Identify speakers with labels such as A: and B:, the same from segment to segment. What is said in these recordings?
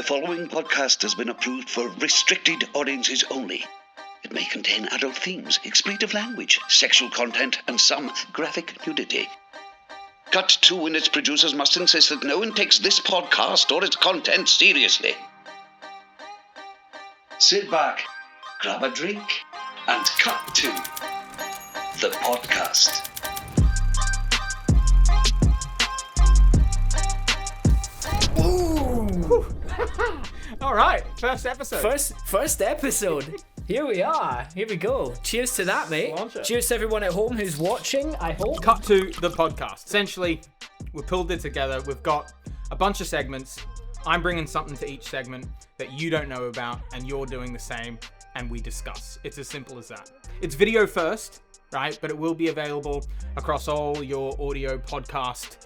A: The following podcast has been approved for restricted audiences only. It may contain adult themes, expletive language, sexual content, and some graphic nudity. Cut 2 and its producers must insist that no one takes this podcast or its content seriously. Sit back, grab a drink, and cut to the podcast.
B: All right, first episode.
C: First episode. Here we are. Here we go. Cheers to that, mate. Cheers to everyone at home who's watching, I hope.
B: Cut to the podcast. Essentially, we pulled it together. We've got a bunch of segments. I'm bringing something to each segment that you don't know about, and you're doing the same, and we discuss. It's as simple as that. It's video first, right? But it will be available across all your audio podcast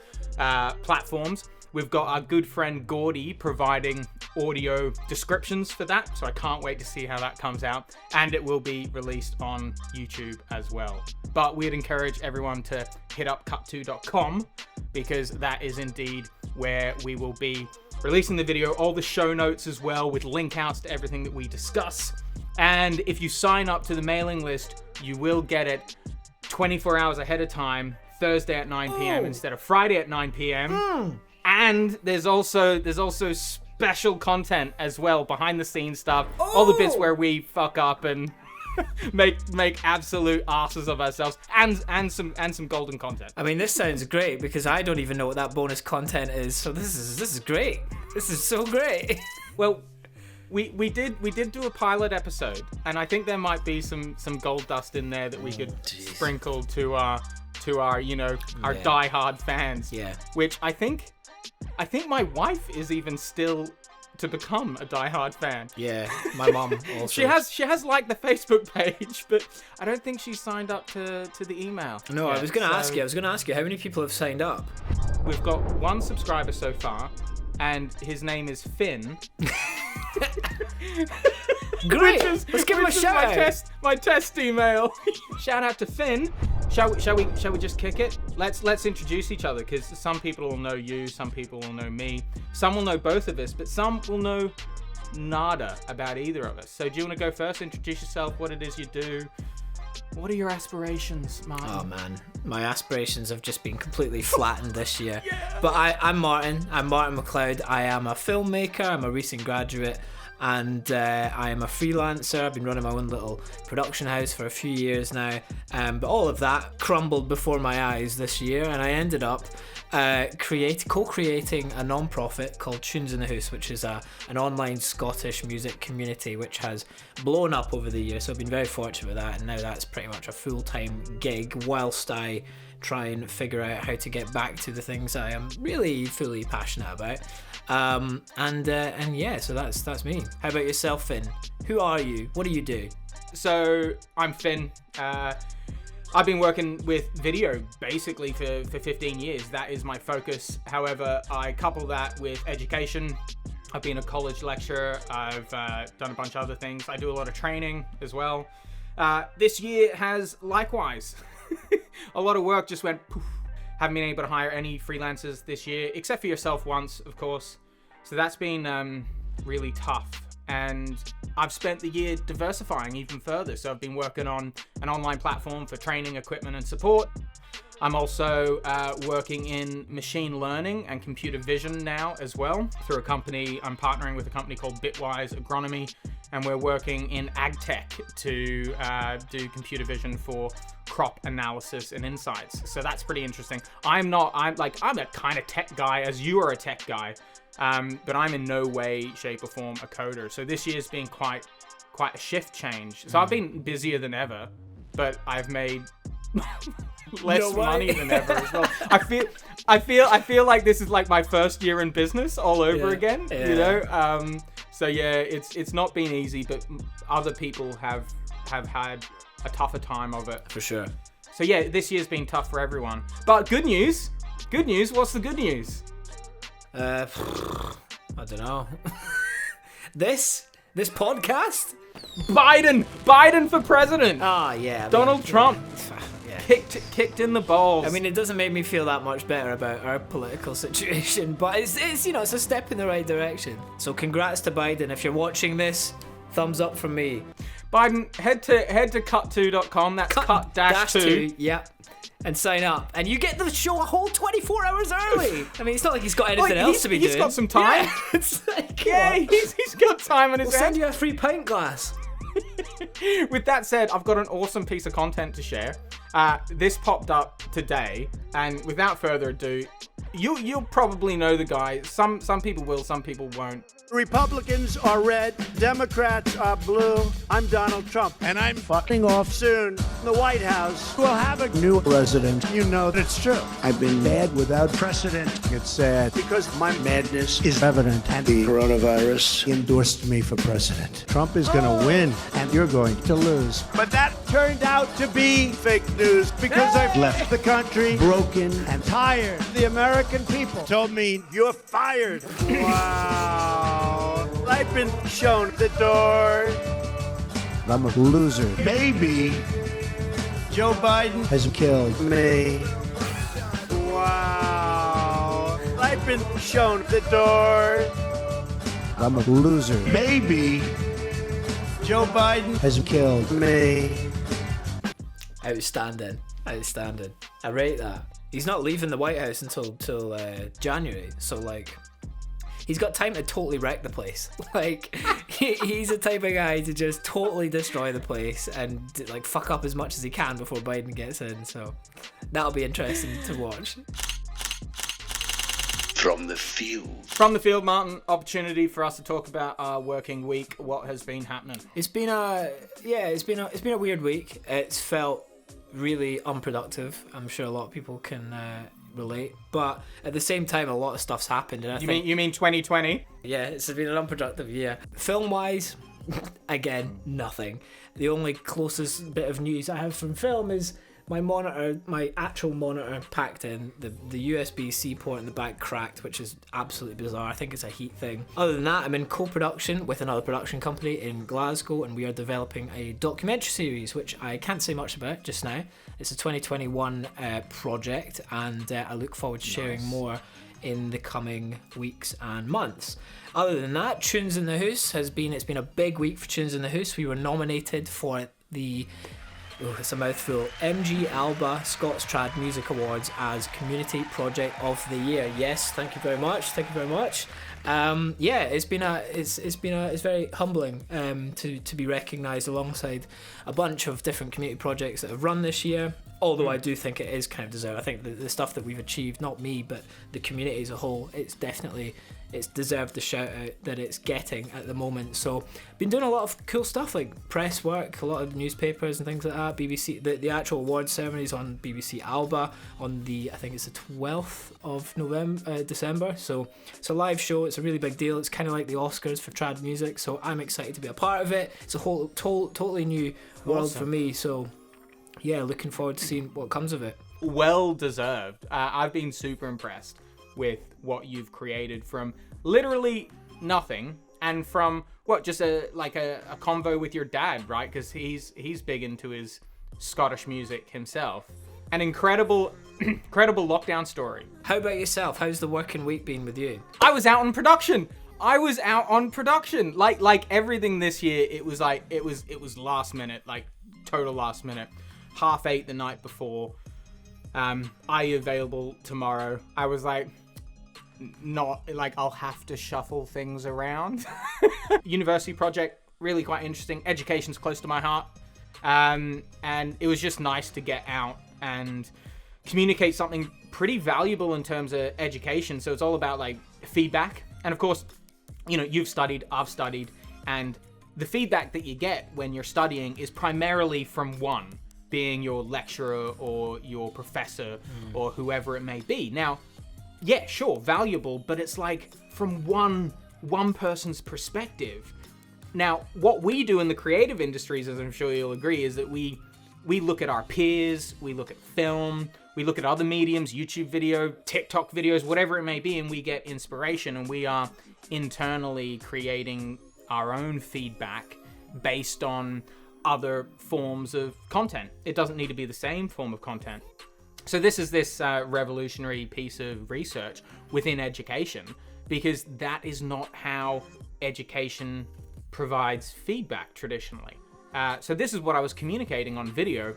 B: platforms. We've got our good friend Gordy providing audio descriptions for that, so I can't wait to see how that comes out. And it will be released on YouTube as well. But we'd encourage everyone to hit up cut2.com because that is indeed where we will be releasing the video, all the show notes as well with link outs to everything that we discuss. And if you sign up to the mailing list, you will get it 24 hours ahead of time, Thursday at 9 p.m. instead of Friday at 9 p.m. And there's also special content as well, behind the scenes stuff, all the bits where we fuck up and make absolute asses of ourselves, and some golden content.
C: I mean, this sounds great because I don't even know what that bonus content is. So this is great. This is so great.
B: Well, we did do a pilot episode, and I think there might be some gold dust in there that we could sprinkle to our diehard fans. Yeah. Which I think my wife is even still to become a diehard fan.
C: Yeah, my mom also.
B: She has liked the Facebook page, but I don't think she's signed up to the email.
C: No, yet. I was going to ask you how many people have signed up?
B: We've got one subscriber so far, and his name is Finn.
C: Great. Let's give him a shout out.
B: My test email. Shout out to Finn. Shall we just kick it? Let's introduce each other, because some people will know you, some people will know me, some will know both of us, but some will know nada about either of us. So do you want to go first? Introduce yourself, what it is you do. What are your aspirations, Martin?
C: Oh man, my aspirations have just been completely flattened this year. Yeah. But I'm Martin. I'm Martin MacLeod. I am a filmmaker. I'm a recent graduate. And I am a freelancer. I've been running my own little production house for a few years now. But all of that crumbled before my eyes this year, and I ended up co-creating a non-profit called Tunes in the Hoose, which is an online Scottish music community which has blown up over the years. So I've been very fortunate with that, and now that's pretty much a full-time gig whilst I try and figure out how to get back to the things I am really fully passionate about. And yeah, so that's me. How about yourself, Finn? Who are you? What do you do?
B: So I'm Finn. I've been working with video basically for 15 years. That is my focus. However, I couple that with education. I've been a college lecturer. I've done a bunch of other things. I do a lot of training as well. This year has likewise a lot of work just went poof. Haven't been able to hire any freelancers this year, except for yourself once, of course. So that's been really tough. And I've spent the year diversifying even further. So I've been working on an online platform for training, equipment, and support. I'm also working in machine learning and computer vision now as well through a company. I'm partnering with a company called Bitwise Agronomy, and we're working in ag tech to do computer vision for crop analysis and insights. So that's pretty interesting. I'm a kind of tech guy, as you are a tech guy, but I'm in no way, shape, or form a coder. So this year's been quite a shift change. So I've been busier than ever, but I've made less money than ever as well. I feel like this is like my first year in business all over again. Yeah. You know. So yeah, it's not been easy, but other people have had a tougher time of it.
C: For sure.
B: So yeah, this year's been tough for everyone. But good news. What's the good news?
C: I don't know. This podcast?
B: Biden for president.
C: Oh yeah.
B: Donald Trump.
C: Yeah.
B: kicked in the balls.
C: I mean, it doesn't make me feel that much better about our political situation, but it's it's a step in the right direction. So congrats to Biden. If you're watching this, thumbs up from me.
B: Biden, head to cut2.com. That's cut-2.
C: Yeah. And sign up, and you get the show a whole 24 hours early. I mean, it's not like he's got anything else to be doing.
B: He's got some time.
C: Yeah, it's like,
B: he's got time on his
C: we'll
B: hands.
C: send you a free pint glass.
B: With that said, I've got an awesome piece of content to share. This popped up today, and without further ado, you'll probably know the guy. Some people will, some people won't.
D: Republicans are red, Democrats are blue. I'm Donald Trump, and I'm fucking off soon. The White House will have a new president. You know that's true. I've been mad without precedent. It's sad because my madness is evident, and the coronavirus endorsed me for president. Trump is going to win, and you're going to lose. But that turned out to be fake news because I've left the country broken and tired. The American people told me, you're fired. Wow. I've been shown the door. I'm a loser. Maybe Joe Biden has killed me. Wow. I've been shown the door. I'm a loser. Maybe Joe Biden has killed me.
C: Outstanding. I rate that. He's not leaving the White House until January, so like, he's got time to totally wreck the place. Like, he's the type of guy to just totally destroy the place and like fuck up as much as he can before Biden gets in. So that'll be interesting to watch.
A: From the field,
B: Martin. Opportunity for us to talk about our working week. What has been happening?
C: It's been a weird week. It's felt really unproductive. I'm sure a lot of people can relate, but at the same time, a lot of stuff's happened. And
B: You mean 2020?
C: Yeah, it's been an unproductive year. Film-wise, again, nothing. The only closest bit of news I have from film is my actual monitor packed in, the USB-C port in the back cracked, which is absolutely bizarre. I think it's a heat thing. Other than that, I'm in co-production with another production company in Glasgow, and we are developing a documentary series, which I can't say much about just now. It's a 2021 project, and I look forward to sharing more in the coming weeks and months. Other than that, Tunes in the Hoose it's been a big week for Tunes in the Hoose. We were nominated for the it's a mouthful. MG Alba Scots Trad Music Awards as Community Project of the Year. Yes, thank you very much. It's very humbling to be recognised alongside a bunch of different community projects that have run this year. Although I do think it is kind of deserved. I think the stuff that we've achieved, not me, but the community as a whole, it's deserved the shout out that it's getting at the moment. So been doing a lot of cool stuff like press work, a lot of newspapers and things like that. BBC, the actual awards ceremonies on BBC Alba on I think it's the 12th of December. So it's a live show. It's a really big deal. It's kind of like the Oscars for trad music. So I'm excited to be a part of it. It's a whole totally new world for me. So yeah, looking forward to seeing what comes of it.
B: Well deserved. I've been super impressed with what you've created from literally nothing, and from just a convo with your dad, right? Because he's big into his Scottish music himself. An incredible lockdown story.
C: How about yourself? How's the working week been with you?
B: I was out on production. Like everything this year, it was last minute, like total last minute. 8:30 the night before. Are you available tomorrow? I was like, not like, I'll have to shuffle things around. University project, really quite interesting. Education's close to my heart. And it was just nice to get out and communicate something pretty valuable in terms of education. So it's all about like feedback. And of course, you've studied, I've studied, and the feedback that you get when you're studying is primarily from one, being your lecturer or your professor or whoever it may be. Now, yeah, sure, valuable, but it's like from one person's perspective. Now, what we do in the creative industries, as I'm sure you'll agree, is that we look at our peers, we look at film, we look at other mediums, YouTube video, TikTok videos, whatever it may be, and we get inspiration, and we are internally creating our own feedback based on other forms of content. It doesn't need to be the same form of content. So this is this revolutionary piece of research within education, because that is not how education provides feedback traditionally. So this is what I was communicating on video,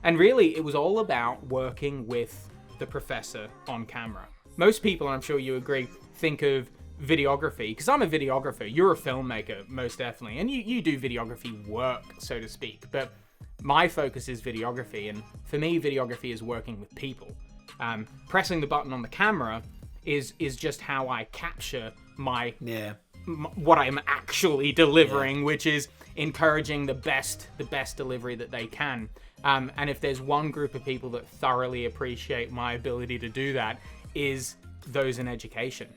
B: and really it was all about working with the professor on camera. Most people, and I'm sure you agree, think of videography, because I'm a videographer, you're a filmmaker, most definitely, and you do videography work, so to speak, but my focus is videography, and for me, videography is working with people. Pressing the button on the camera is just how I capture what I'm actually delivering, which is encouraging the best delivery that they can. And if there's one group of people that thoroughly appreciate my ability to do that, is those in education,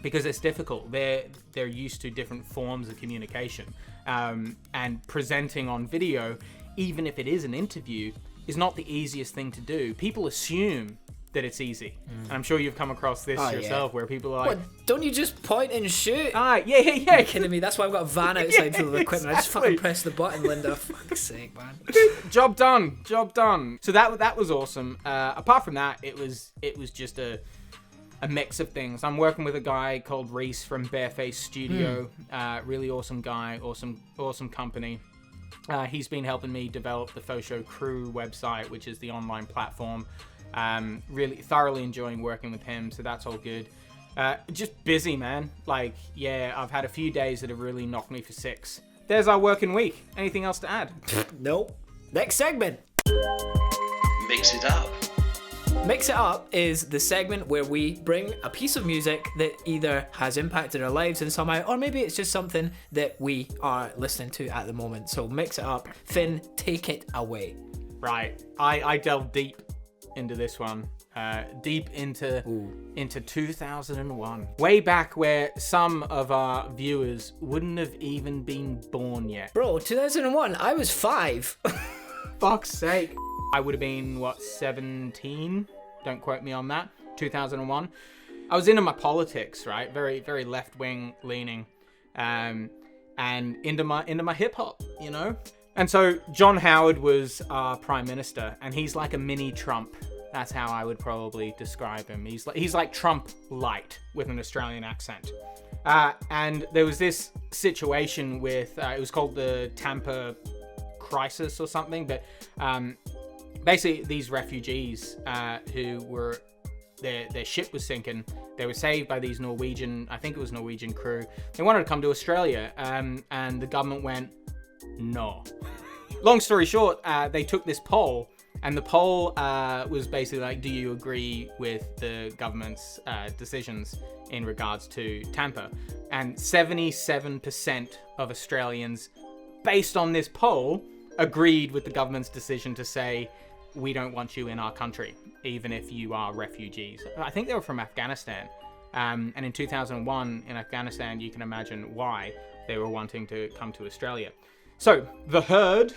B: because it's difficult. They're used to different forms of communication, and presenting on video, even if it is an interview, is not the easiest thing to do. People assume that it's easy. And I'm sure you've come across this yourself, where people are like,
C: what, don't you just point and shoot?
B: Yeah.
C: You're kidding me? That's why I've got a van outside full of equipment. I just fucking press the button, Linda. Fuck's sake, man.
B: Job done. So that was awesome. Apart from that, it was just a mix of things. I'm working with a guy called Reese from Bareface Studio. Really awesome guy, awesome company. He's been helping me develop the Faux Show Crew website, which is the online platform. Really thoroughly enjoying working with him, so that's all good. Just busy, man. Like, yeah, I've had a few days that have really knocked me for six. There's our working week. Anything else to add?
C: Nope. Next segment.
A: Mix it up.
C: Mix It Up is the segment where we bring a piece of music that either has impacted our lives in some way, or maybe it's just something that we are listening to at the moment. So Mix It Up. Finn, take it away.
B: Right. I delved deep into this one. Deep into 2001. Way back where some of our viewers wouldn't have even been born yet.
C: Bro, 2001, I was 5.
B: Fuck's sake. I would have been, 17? Don't quote me on that. 2001. I was into my politics, right? Very, very left-wing leaning. And into my hip-hop, you know? And so John Howard was our prime minister, and he's like a mini Trump. That's how I would probably describe him. He's like Trump light with an Australian accent. And there was this situation with, it was called the Tampa crisis or something, but basically these refugees who were, their ship was sinking. They were saved by these Norwegian, I think it was Norwegian crew. They wanted to come to Australia, and the government went, no. Long story short, they took this poll, and the poll was basically like, do you agree with the government's decisions in regards to Tampa? And 77% of Australians, based on this poll, agreed with the government's decision to say, we don't want you in our country, even if you are refugees. I think they were from Afghanistan. And in 2001, in Afghanistan, you can imagine why they were wanting to come to Australia. So, The Herd,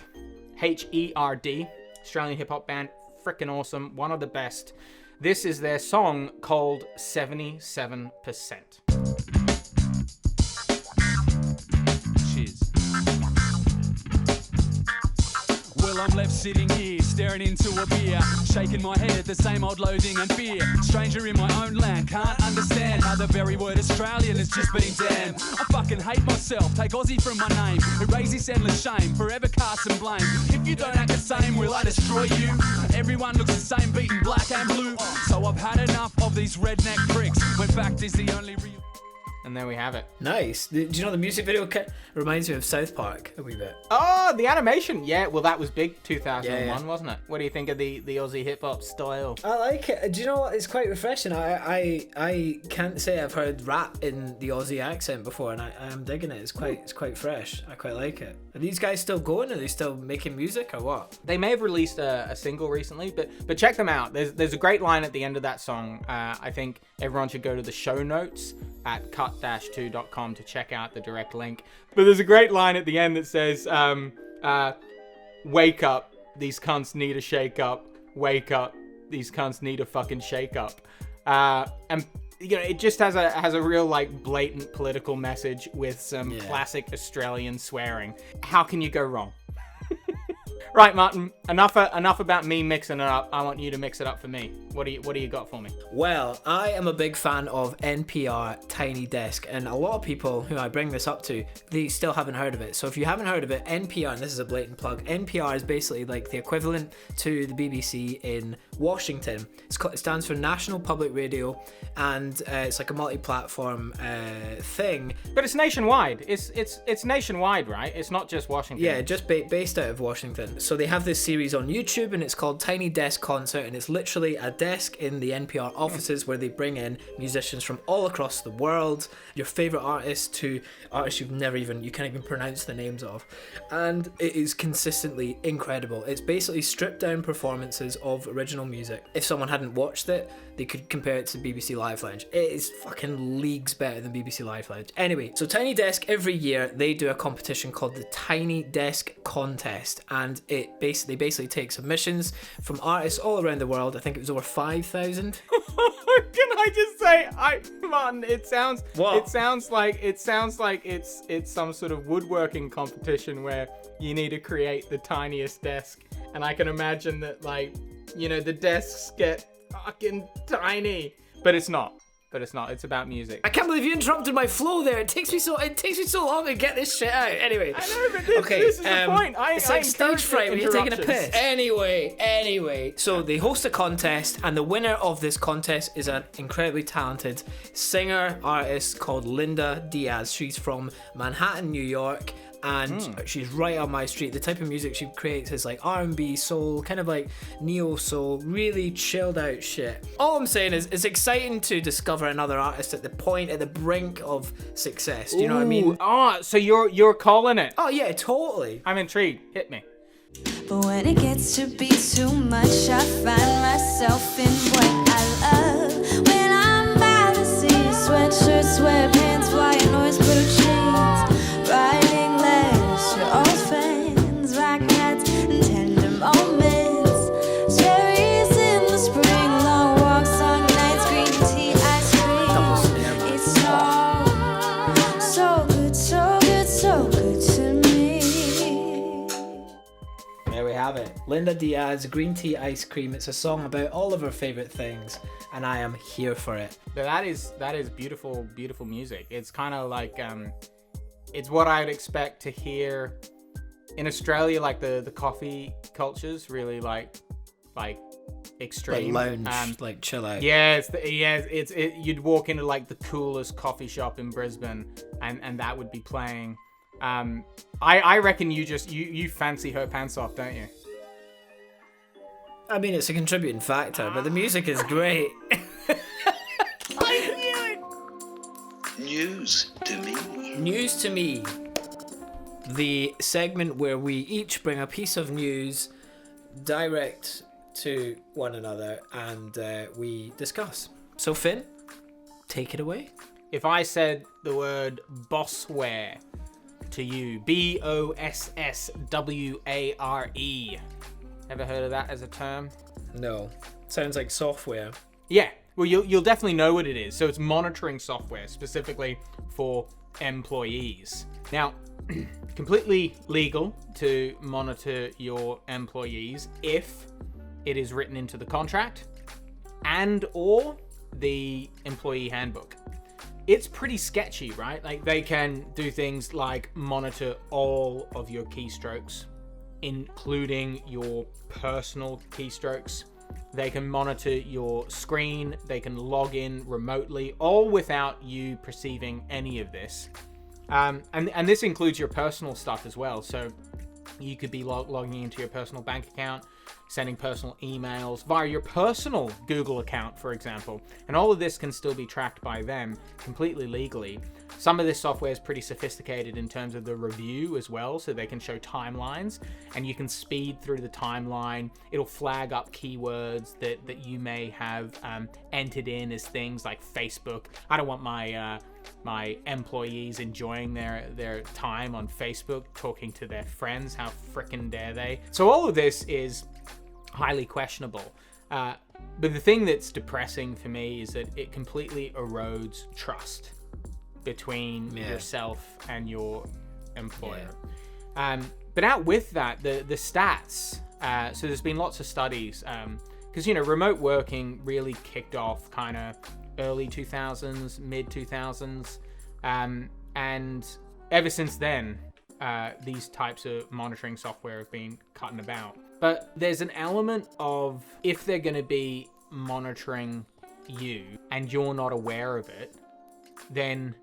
B: H-E-R-D, Australian hip-hop band, freaking awesome, one of the best. This is their song called 77%.
E: Well, I'm left sitting here, staring into a beer, shaking my head at the same old loathing and fear. Stranger in my own land, can't understand how the very word Australian has just been damned. I fucking hate myself, take Aussie from my name, erase this endless shame, forever cast some blame. If you don't act the same, will I destroy you? Everyone looks the same, beaten black and blue. So I've had enough of these redneck pricks, when fact is the only real...
B: And there we have it.
C: Nice. Do you know the music video reminds me of South Park a wee bit?
B: Oh, the animation. Yeah, well, that was big 2001,
C: yeah.
B: Wasn't it? What do you think of the Aussie hip-hop style?
C: I like it. Do you know what? It's quite refreshing. I can't say I've heard rap in the Aussie accent before, and I am digging it. It's quite fresh. I quite like it. Are these guys still going? Are they still making music or what?
B: They may have released a single recently, but check them out. There's a great line at the end of that song. I think everyone should go to the show notes at cut-2.com to check out the direct link. But there's a great line at the end that says, wake up, these cunts need a shake up. Wake up, these cunts need a fucking shake up. And you know, it just has a real like blatant political message with some classic Australian swearing. How can you go wrong? Right, Martin. Enough about me mixing it up. I want you to mix it up for me. What do you got for me?
C: Well, I am a big fan of NPR Tiny Desk, and a lot of people who I bring this up to, they still haven't heard of it. So if you haven't heard of it, NPR, and this is a blatant plug, NPR is basically like the equivalent to the BBC in Washington. It stands for National Public Radio, and it's like a multi-platform thing.
B: But it's nationwide. It's nationwide, right? It's not just Washington.
C: Yeah, just based out of Washington. So they have this series on YouTube, and it's called Tiny Desk Concert, and it's literally a desk in the NPR offices where they bring in musicians from all across the world, your favorite artists to artists you can't even pronounce the names of, and it is consistently incredible. It's basically stripped down performances of original music. If someone hadn't watched it, they could compare it to BBC Live Lounge. It is fucking leagues better than BBC Live Lounge. Anyway, so Tiny Desk, every year they do a competition called the Tiny Desk Contest, and they basically take submissions from artists all around the world. I think it was over 5,000.
B: Can I just say, Martin, it sounds
C: What?
B: like it's some sort of woodworking competition where you need to create the tiniest desk, and I can imagine that, like, you know, the desks get fucking tiny, but it's not. It's about music.
C: I can't believe you interrupted my flow there. It takes me so long to get this shit out. Anyway.
B: I know, but this is the point.
C: It's like stage fright when you're taking a piss. Anyway. So they host a contest, and the winner of this contest is an incredibly talented singer-artist called Linda Diaz. She's from Manhattan, New York, and she's right on my street. The type of music she creates is like R&B, soul, kind of like neo soul, really chilled out shit. All I'm saying is it's exciting to discover another artist at the brink of success. Do you know what I mean?
B: So you're calling it.
C: Oh yeah, totally.
B: I'm intrigued. Hit me.
F: But when it gets to be too much, I find myself in what I love. When I'm by the sea, sweatshirts, sweatpants, white noise-proof jeans, writing letters to old friends, rock nights and tender moments, cherries in the spring, long walks, long nights, green tea, ice cream. It's so good to me.
C: There we have it. Linda Diaz, Green Tea Ice Cream. It's a song about all of her favourite things, and I am here for it.
B: But that is beautiful, beautiful music. It's kind of like it's what I would expect to hear in Australia. Like the coffee culture's really like extreme,
C: Like lounge, like chill out.
B: It's you'd walk into like the coolest coffee shop in Brisbane, and that would be playing. I reckon you fancy her pants off, don't you?
C: I mean, it's a contributing factor, but the music is great.
A: News to me.
C: News to me. The segment where we each bring a piece of news direct to one another and we discuss. So Finn, take it away.
B: If I said the word Bossware to you, Bossware, ever heard of that as a term?
C: No. Sounds like software.
B: Yeah, well, you'll definitely know what it is. So it's monitoring software specifically for employees. Now, completely legal to monitor your employees if it is written into the contract and or the employee handbook. It's pretty sketchy, right? Like, they can do things like monitor all of your keystrokes, including your personal keystrokes. They can monitor your screen. They can log in remotely, all without you perceiving any of this. And this includes your personal stuff as well. So you could be logging into your personal bank account, sending personal emails via your personal Google account, for example. And all of this can still be tracked by them completely legally. Some of this software is pretty sophisticated in terms of the review as well, so they can show timelines, and you can speed through the timeline. It'll flag up keywords that you may have entered in as things like Facebook. I don't want my employees enjoying their time on Facebook talking to their friends. How frickin' dare they? So all of this is highly questionable. But the thing that's depressing for me is that it completely erodes trust between yourself and your employer. But out with that, the stats. So there's been lots of studies, because remote working really kicked off kind of early 2000s, mid 2000s, and ever since then, these types of monitoring software have been cutting about. But there's an element of, if they're going to be monitoring you and you're not aware of it, then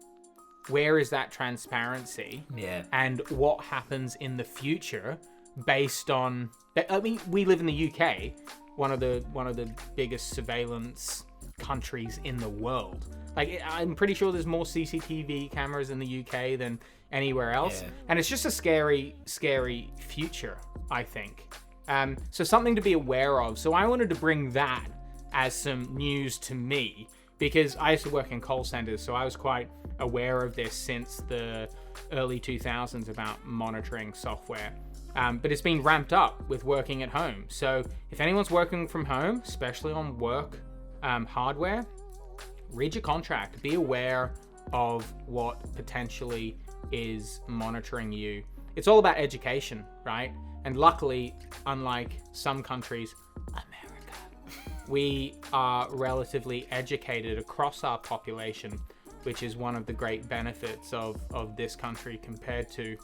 B: where is that transparency?
C: Yeah.
B: And what happens in the future based on... I mean, we live in the UK, one of the biggest surveillance countries in the world. Like, I'm pretty sure there's more CCTV cameras in the UK than anywhere else. Yeah. And it's just a scary, scary future, I think. So something to be aware of. So I wanted to bring that as some news to me, because I used to work in call centers, so I was quite aware of this since the early 2000s about monitoring software. But it's been ramped up with working at home. So if anyone's working from home, especially on work hardware, read your contract. Be aware of what potentially is monitoring you. It's all about education, right? And luckily, unlike some countries, America, we are relatively educated across our population, which is one of the great benefits of this country compared to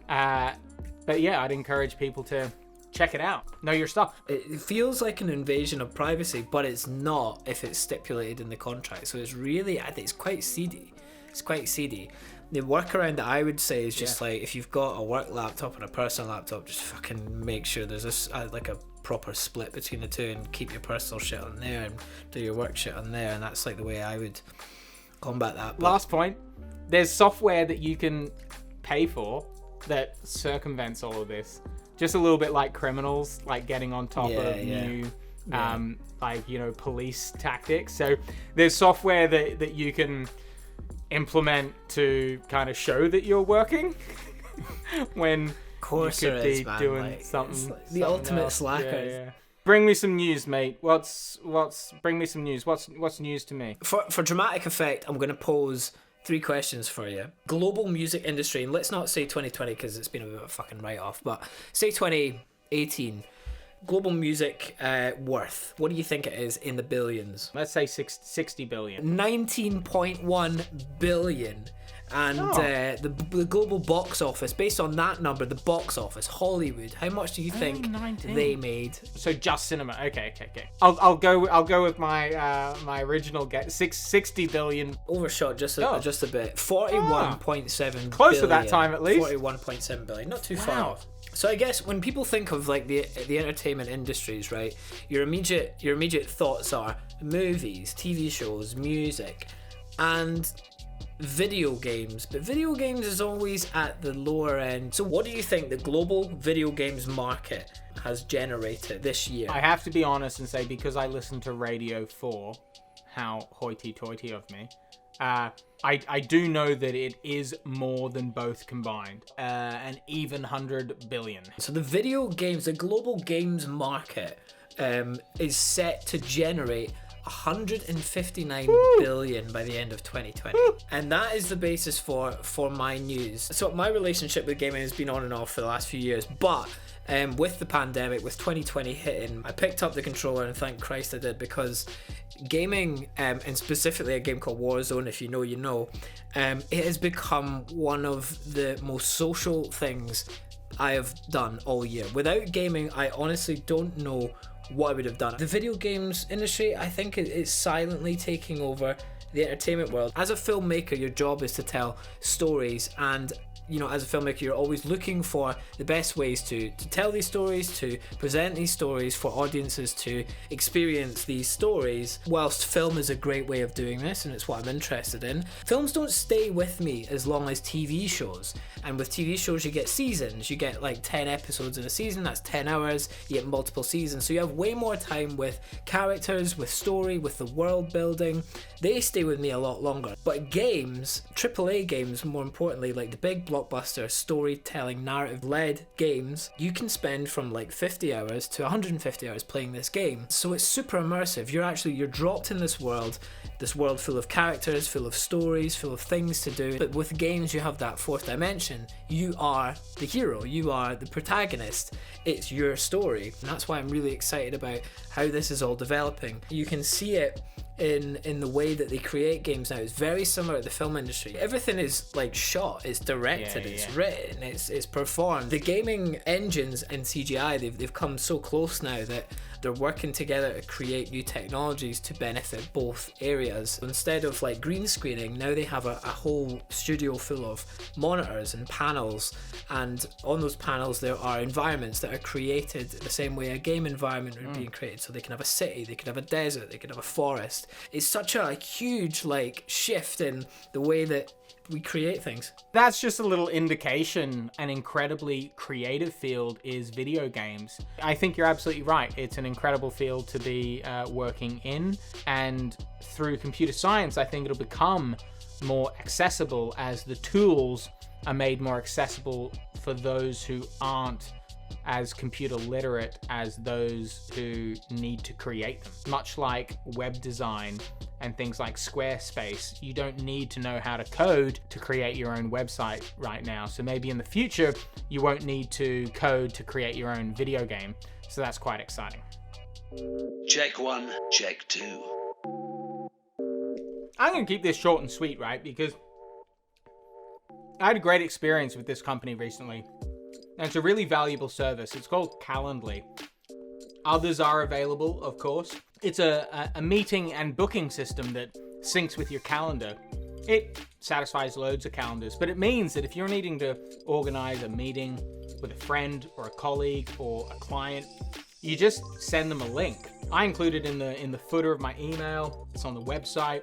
B: America. But yeah, I'd encourage people to check it out. Know your stuff.
C: It feels like an invasion of privacy, but it's not if it's stipulated in the contract. So it's really, I think it's quite seedy. It's quite seedy. The workaround that I would say is just like, if you've got a work laptop and a personal laptop, just fucking make sure there's like a proper split between the two, and keep your personal shit on there and do your work shit on there. And that's like the way I would combat that. But
B: last point, there's software that you can pay for that circumvents all of this. Just a little bit like criminals, like getting on top of new police tactics. So there's software that you can implement to kind of show that you're working when you could be doing something.
C: Like the ultimate
B: else.
C: slackers.
B: Yeah. Bring me some news, mate. Bring me some news. What's news to me?
C: For dramatic effect, I'm going to pose 3 questions for you. Global music industry, and let's not say 2020 because it's been a bit of a fucking write-off, but say 2018. Global music worth. What do you think it is in the billions?
B: Let's say 60 billion.
C: 19.1 billion. And the global box office, based on that number, the box office, Hollywood, how much do you think they made?
B: So just cinema. Okay. I'll go with my original guess. 60 billion.
C: Overshot just a bit. 41.7
B: close
C: billion.
B: to that time at least.
C: 41.7 billion. Not too far off. So I guess when people think of like the entertainment industries, right, your immediate thoughts are movies, TV shows, music, and video games. But video games is always at the lower end. So what do you think the global video games market has generated this year?
B: I have to be honest and say, because I listen to Radio 4, how hoity-toity of me, I do know that it is more than both combined, an even 100 billion.
C: So the global games market is set to generate 159 billion by the end of 2020. And that is the basis for my news. So my relationship with gaming has been on and off for the last few years, but with the pandemic, with 2020 hitting, I picked up the controller, and thank Christ I did, because gaming, and specifically a game called Warzone, if you know, you know, it has become one of the most social things I have done all year. Without gaming, I honestly don't know what I would have done. The video games industry, I think, is silently taking over the entertainment world. As a filmmaker, your job is to tell stories, and you know, as a filmmaker, you're always looking for the best ways to tell these stories, to present these stories for audiences to experience these stories. Whilst film is a great way of doing this, and it's what I'm interested in, films don't stay with me as long as TV shows. And with TV shows, you get seasons. You get like 10 episodes in a season, that's 10 hours, you get multiple seasons. So you have way more time with characters, with story, with the world building. They stay with me a lot longer. But games, AAA games more importantly, like the big blockbusters, blockbuster storytelling narrative-led games, you can spend from like 50 hours to 150 hours playing this game. So it's super immersive. You're dropped in this world full of characters, full of stories, full of things to do. But with games, you have that fourth dimension. You are the hero, you are the protagonist. It's your story. And that's why I'm really excited about how this is all developing. You can see it in the way that they create games now. It's very similar to the film industry. Everything is like shot, it's directed, it's written, it's performed. The gaming engines and CGI, they've come so close now that they're working together to create new technologies to benefit both areas. Instead of like green screening, now they have a whole studio full of monitors and panels, and on those panels there are environments that are created the same way a game environment would be created. So they can have a city, they can have a desert, they can have a forest. It's such a huge like shift in the way that we create things.
B: That's just a little indication. An incredibly creative field is video games. I think you're absolutely right. It's an incredible field to be working in, and through computer science, I think it'll become more accessible as the tools are made more accessible for those who aren't as computer literate as those who need to create them. Much like web design and things like Squarespace, you don't need to know how to code to create your own website right now. So maybe in the future, you won't need to code to create your own video game. So that's quite exciting.
A: Check 1, check 2.
B: I'm going to keep this short and sweet, right? Because I had a great experience with this company recently. And it's a really valuable service. It's called Calendly. Others are available, of course. It's a meeting and booking system that syncs with your calendar. It satisfies loads of calendars, but it means that if you're needing to organize a meeting with a friend or a colleague or a client, you just send them a link. I include it in the footer of my email. It's on the website.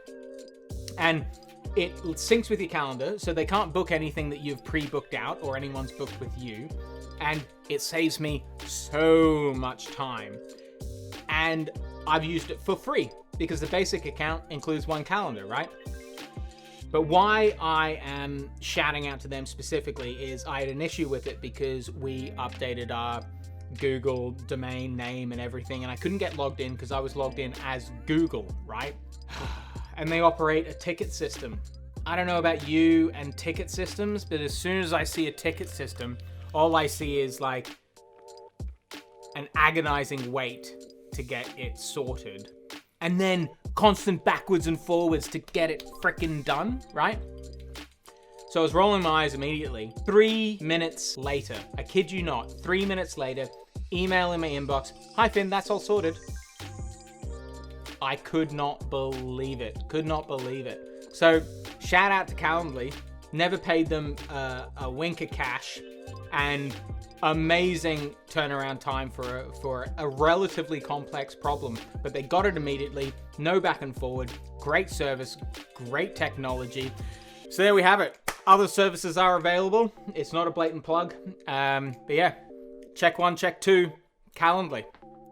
B: And it syncs with your calendar, so they can't book anything that you've pre-booked out or anyone's booked with you. And it saves me so much time. And I've used it for free because the basic account includes one calendar, right? But why I am shouting out to them specifically is I had an issue with it because we updated our Google domain name and everything, and I couldn't get logged in because I was logged in as Google, right? And they operate a ticket system. I don't know about you and ticket systems, but as soon as I see a ticket system, all I see is like an agonizing wait to get it sorted. And then constant backwards and forwards to get it frickin' done, right? So I was rolling my eyes immediately. 3 minutes later, I kid you not, 3 minutes later, email in my inbox, "Hi Finn, that's all sorted." I could not believe it. So shout out to Calendly. Never paid them a wink of cash, and amazing turnaround time for a relatively complex problem. But they got it immediately. No back and forward. Great service. Great technology. So there we have it. Other services are available. It's not a blatant plug. But yeah, check 1, check 2, Calendly.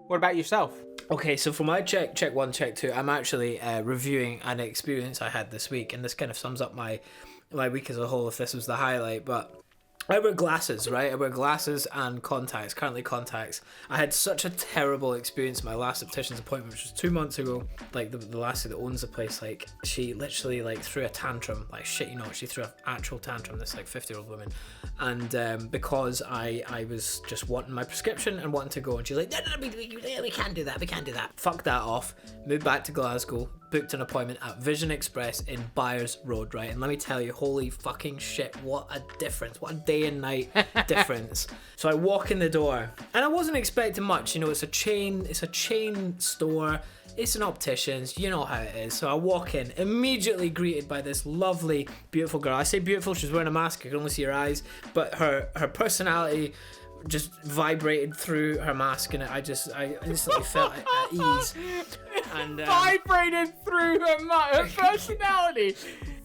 B: What about yourself?
C: Okay, so for my check 1, check 2, I'm actually reviewing an experience I had this week, and this kind of sums up my week as a whole if this was the highlight. But I wear glasses, right? I wear glasses and contacts, currently contacts. I had such a terrible experience at my last optician's appointment, which was 2 months ago. Like, the lassie that owns the place, like, she literally, like, threw a tantrum. Like, shit, you know, she threw an actual tantrum, this, like, 50-year-old woman. And because I was just wanting my prescription and wanting to go, and she's like, no, we can't do that. Fuck that off. Moved back to Glasgow. Booked an appointment at Vision Express in Byres Road, right? And let me tell you, holy fucking shit, what a difference. What a day and night difference. So I walk in the door, and I wasn't expecting much. You know, it's a chain store. It's an optician's, you know how it is. So I walk in, immediately greeted by this lovely, beautiful girl. I say beautiful, she's wearing a mask, I can only see her eyes, but her personality just vibrated through her mask, and I instantly felt at ease. And
B: vibrated through her personality.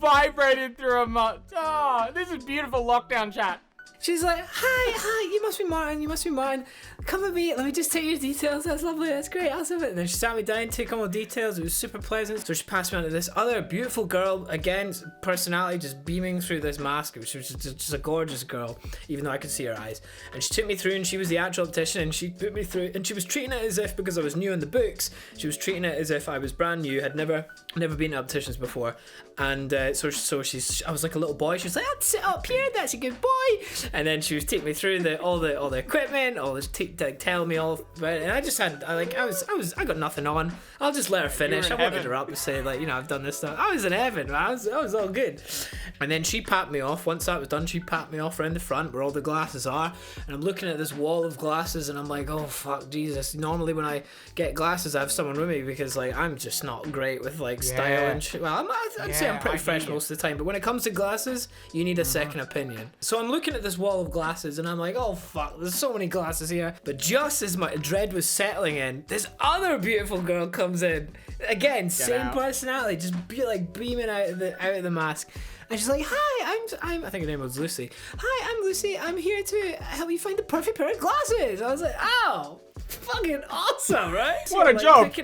B: Vibrated through her this is beautiful lockdown chat.
C: She's like, hi, you must be Martin. Come with me, let me just take your details. That's lovely, that's great, I'll have it. And then she sat me down, take all my details. It was super pleasant. So she passed me on to this other beautiful girl, again, personality just beaming through this mask. She was just a gorgeous girl, even though I could see her eyes. And she took me through, and she was the actual optician, and she put me through, and she was treating it as if, because I was new in the books, she was treating it as if I was brand new, had never been to opticians before. And so I was like a little boy. She was like, I'd sit up here, that's a good boy. And then she was taking me through all the equipment, all this telling me all about it. And I got nothing on. I'll just let her finish. I wanted her up and say, like, I've done this stuff. I was in heaven, man. I was all good. And then she packed me off. Once that was done, she packed me off around the front where all the glasses are. And I'm looking at this wall of glasses, and I'm like, oh fuck, Jesus. Normally when I get glasses, I have someone with me because, like, I'm just not great with, like, style and shit. Well, I'd say I'm pretty fresh most of the time, but when it comes to glasses, you need a second opinion. So I'm looking at this wall of glasses, and I'm like, oh fuck, there's so many glasses here. But just as my dread was settling in, this other beautiful girl comes in. Again, same personality, just beaming out of the mask. And she's like, hi, I'm I think her name was Lucy. Hi, I'm Lucy. I'm here to help you find the perfect pair of glasses. I was like, oh, fucking awesome, right? So
B: what a job.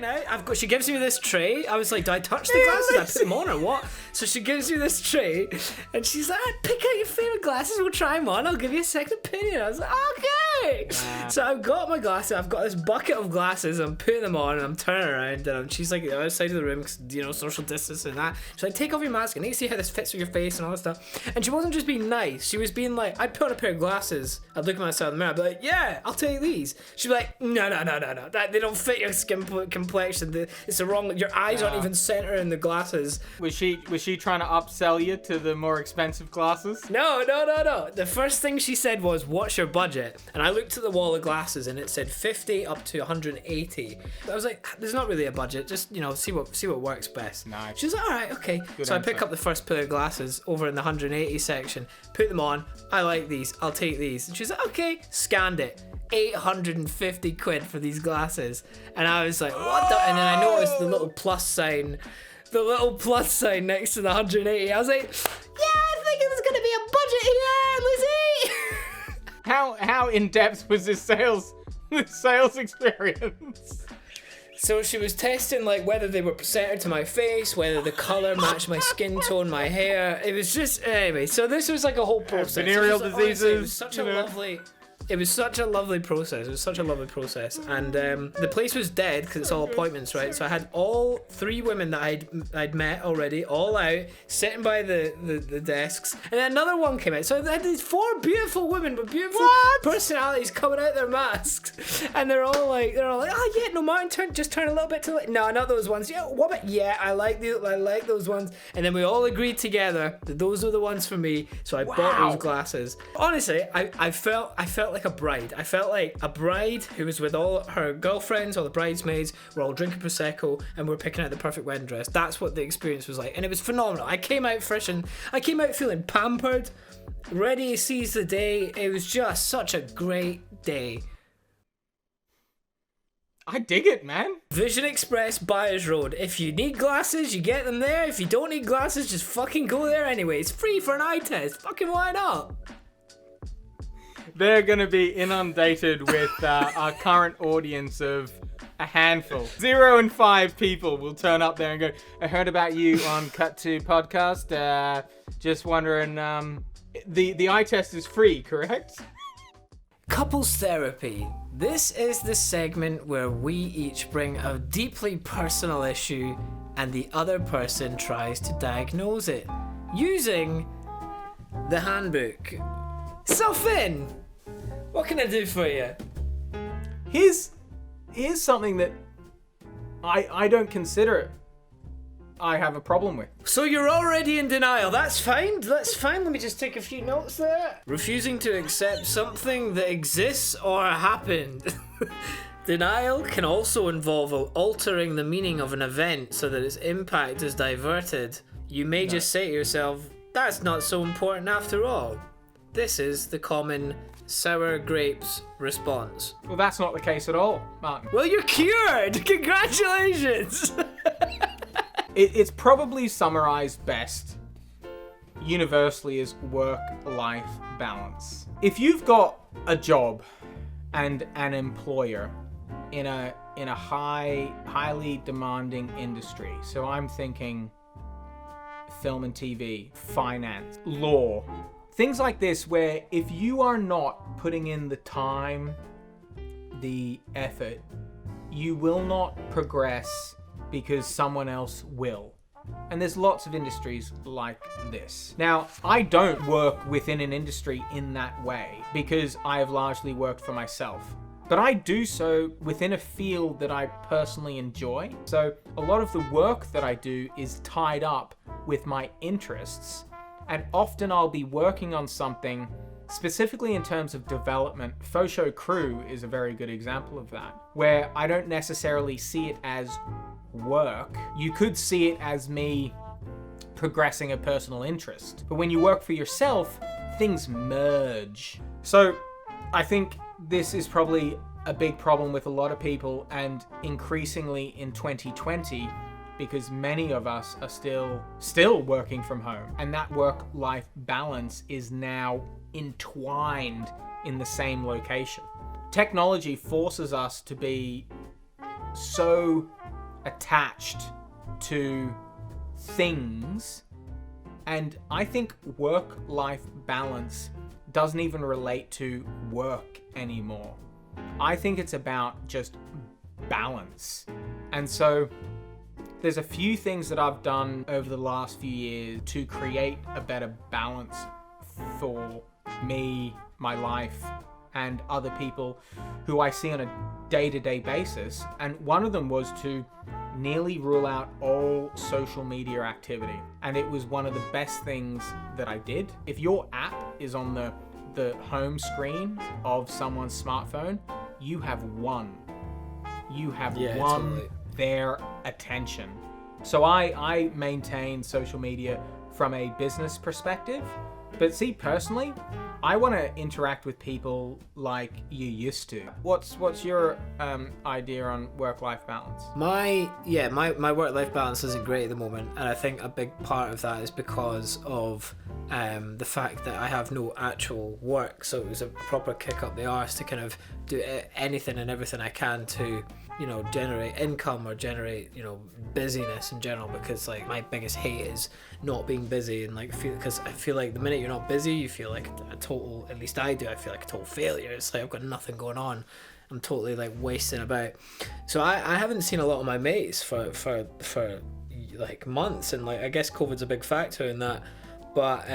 C: She gives me this tray. I was like, do I touch the glasses? I put them on or what? So she gives me this tray, and she's like, pick out your favorite glasses. We'll try them on. I'll give you a second opinion. I was like, okay. So I've got my glasses. I've got this bucket of glasses. I'm putting them on, and I'm turning around, and she's like the other side of the room, because, social distance and that. She's like, take off your mask. I need to see how this fits with your face and all that stuff. And she wasn't just being nice. She was being like, I'd put on a pair of glasses. I'd look at myself in the mirror. I'd be like, yeah, I'll take these. She'd be like, no. They don't fit your skin complexion. It's the wrong. Your eyes aren't even center in the glasses.
B: Was she trying to upsell you to the more expensive glasses?
C: No. The first thing she said was, what's your budget? And I looked at the wall of glasses, and it said 50 up to 180. I was like, there's not really a budget. Just, see what works best.
B: Nice.
C: She was like, all right, okay.
B: Good
C: so
B: answer.
C: I pick up the first pair of glasses over in the 180 section, put them on. I like these. I'll take these. And she's like, okay. Scanned it. 850 quid for these glasses. And I was like, what the? And then I noticed the little plus sign next to the 180. I was like, yeah, I think there's gonna be a budget here, Lizzie.
B: How in depth was this sales experience?
C: So she was testing, like, whether they were centered to my face, whether the color matched my skin tone, my hair. It was just, anyway. So this was like a whole process.
B: Venereal diseases.
C: Honestly, it was such a lovely. It was such a lovely process. And the place was dead because it's all appointments, right? So I had all 3 women that I'd met already, all out, sitting by the desks. And then another one came out. So I had these 4 beautiful women with beautiful personalities coming out their masks. And they're all like, oh yeah, no, Martin, just turn a little bit to the, no, not those ones. Yeah, what about, yeah, I like those ones. And then we all agreed together that those are the ones for me. So I bought those glasses. Honestly, I felt like a bride. I felt like a bride who was with all her girlfriends, all the bridesmaids, we're all drinking Prosecco, and we're picking out the perfect wedding dress. That's what the experience was like. And it was phenomenal. I came out fresh, and I came out feeling pampered, ready to seize the day. It was just such a great day.
B: I dig it, man.
C: Vision Express, Byers Road. If you need glasses, you get them there. If you don't need glasses, just fucking go there anyway. It's free for an eye test. Fucking why not?
B: They're going to be inundated with our current audience of a handful. 0 and 5 people will turn up there and go, I heard about you on Cut 2 podcast. Just wondering, the eye test is free, correct?
C: Couples therapy. This is the segment where we each bring a deeply personal issue and the other person tries to diagnose it using the handbook. So Finn, what can I do for you?
B: Here's something that I don't consider I have a problem with.
C: So you're already in denial. That's fine. Let me just take a few notes there. Refusing to accept something that exists or happened. Denial can also involve altering the meaning of an event so that its impact is diverted. You may just say to yourself, that's not so important after all. This is the common sour grapes response.
B: Well, that's not the case at all, Martin.
C: Well, you're cured! Congratulations!
B: It's probably summarized best universally is work-life balance. If you've got a job and an employer in a highly demanding industry, so I'm thinking film and TV, finance, law, things like this, where if you are not putting in the time, the effort, you will not progress because someone else will. And there's lots of industries like this. Now, I don't work within an industry in that way because I have largely worked for myself. But I do so within a field that I personally enjoy. So a lot of the work that I do is tied up with my interests. And often I'll be working on something specifically in terms of development. Faux Crew is a very good example of that, where I don't necessarily see it as work. You could see it as me progressing a personal interest. But when you work for yourself, things merge. So I think this is probably a big problem with a lot of people, and increasingly in 2020, because many of us are still working from home, and that work-life balance is now entwined in the same location. Technology forces us to be so attached to things, and I think work-life balance doesn't even relate to work anymore. I think it's about just balance. And so there's a few things that I've done over the last few years to create a better balance for me, my life, and other people who I see on a day-to-day basis. And one of them was to nearly rule out all social media activity. And it was one of the best things that I did. If your app is on the home screen of someone's smartphone, you have won. You have won totally their attention. So I maintain social media from a business perspective. But see, personally, I want to interact with people like you used to. What's your idea on work-life balance?
C: My work-life balance isn't great at the moment, and I think a big part of that is because of the fact that I have no actual work. So it was a proper kick up the arse to kind of do anything and everything I can to, generate income or generate, busyness in general, because like my biggest hate is not being busy, and because I feel like the minute you're not busy, you feel like a total, at least I do, I feel like a total failure. It's like I've got nothing going on. I'm totally like wasting about. So I haven't seen a lot of my mates for like months, and like I guess COVID's a big factor in that. But